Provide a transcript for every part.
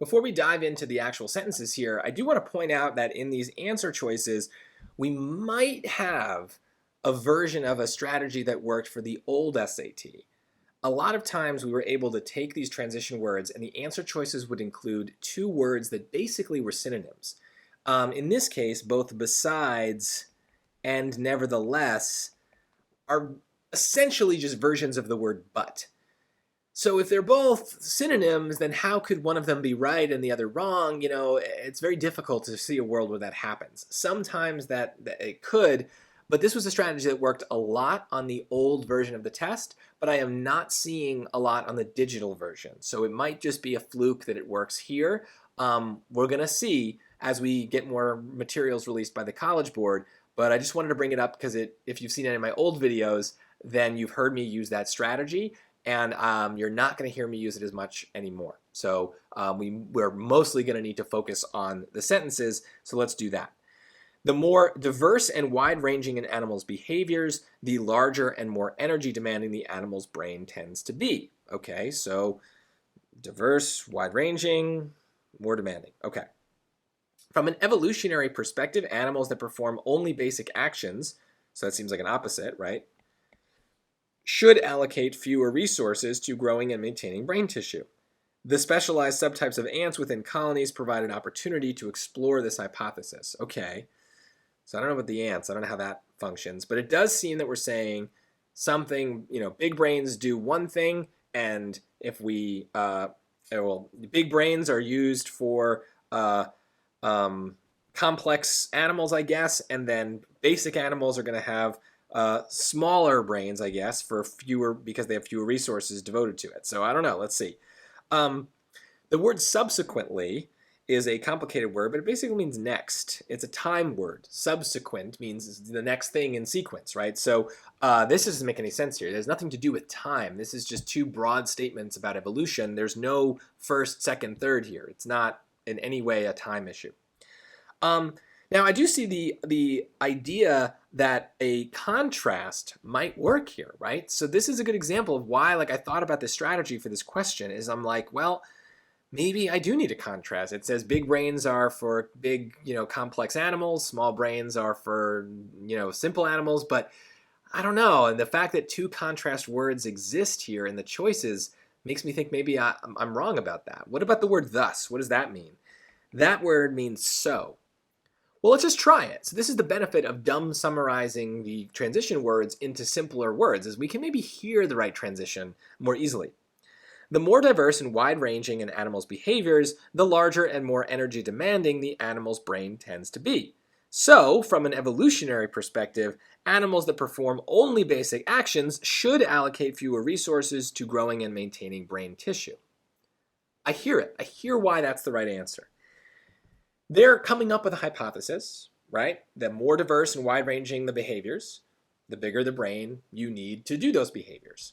Before we dive into the actual sentences here, I do want to point out that in these answer choices, we might have a version of a strategy that worked for the old SAT. A lot of times we were able to take these transition words and the answer choices would include two words that basically were synonyms. In this case, both besides and nevertheless are essentially just versions of the word but. So if they're both synonyms, then how could one of them be right and the other wrong? It's very difficult to see a world where that happens. Sometimes that it could, but this was a strategy that worked a lot on the old version of the test, but I am not seeing a lot on the digital version. So it might just be a fluke that it works here. We're going to see as we get more materials released by the College Board, but I just wanted to bring it up because if you've seen any of my old videos, then you've heard me use that strategy. And you're not going to hear me use it as much anymore. So we're mostly going to need to focus on the sentences, so let's do that. The more diverse and wide-ranging an animal's behaviors, the larger and more energy-demanding the animal's brain tends to be. Okay, so diverse, wide-ranging, more demanding. Okay. From an evolutionary perspective, animals that perform only basic actions, so that seems like an opposite, right? Should allocate fewer resources to growing and maintaining brain tissue. The specialized subtypes of ants within colonies provide an opportunity to explore this hypothesis. Okay, so I don't know about the ants, I don't know how that functions, but it does seem that we're saying something, big brains do one thing, and if we, big brains are used for complex animals, I guess, and then basic animals are going to have smaller brains, I guess, for fewer because they have fewer resources devoted to it. So I don't know. Let's see. The word subsequently is a complicated word, but it basically means next. It's a time word. Subsequent means the next thing in sequence, right? So this doesn't make any sense here. There's nothing to do with time. This is just two broad statements about evolution. There's no first, second, third here. It's not in any way a time issue. Now, I do see the idea that a contrast might work here, right? So this is a good example of why, I thought about this strategy for this question is I'm like, well, maybe I do need a contrast. It says big brains are for big, complex animals. Small brains are for, simple animals. But I don't know. And the fact that two contrast words exist here in the choices makes me think maybe I'm wrong about that. What about the word thus? What does that mean? That word means so. Well, let's just try it. So this is the benefit of dumb summarizing the transition words into simpler words, is we can maybe hear the right transition more easily. The more diverse and wide-ranging an animal's behaviors, the larger and more energy demanding the animal's brain tends to be. So, from an evolutionary perspective, animals that perform only basic actions should allocate fewer resources to growing and maintaining brain tissue. I hear it. I hear why that's the right answer. They're coming up with a hypothesis, right? The more diverse and wide-ranging the behaviors, the bigger the brain you need to do those behaviors.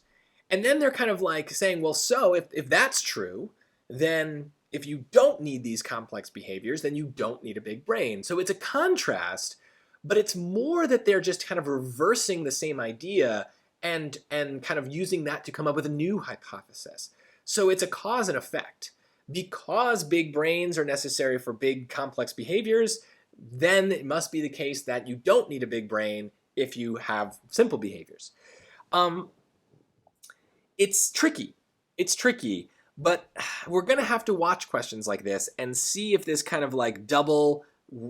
And then they're kind of saying, well, so if that's true, then if you don't need these complex behaviors, then you don't need a big brain. So it's a contrast, but it's more that they're just kind of reversing the same idea and kind of using that to come up with a new hypothesis. So it's a cause and effect. Because big brains are necessary for big complex behaviors, then it must be the case that you don't need a big brain if you have simple behaviors. It's tricky. It's tricky, but we're going to have to watch questions like this and see if this kind of double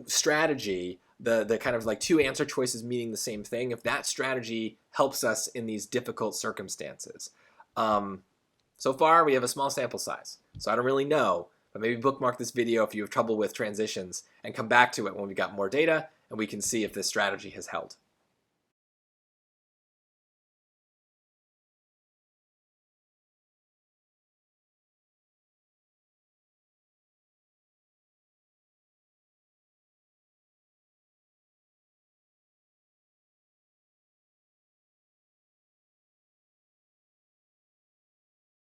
strategy, the kind of two answer choices meaning the same thing, if that strategy helps us in these difficult circumstances. So far, we have a small sample size, so I don't really know, but maybe bookmark this video if you have trouble with transitions and come back to it when we've got more data and we can see if this strategy has held.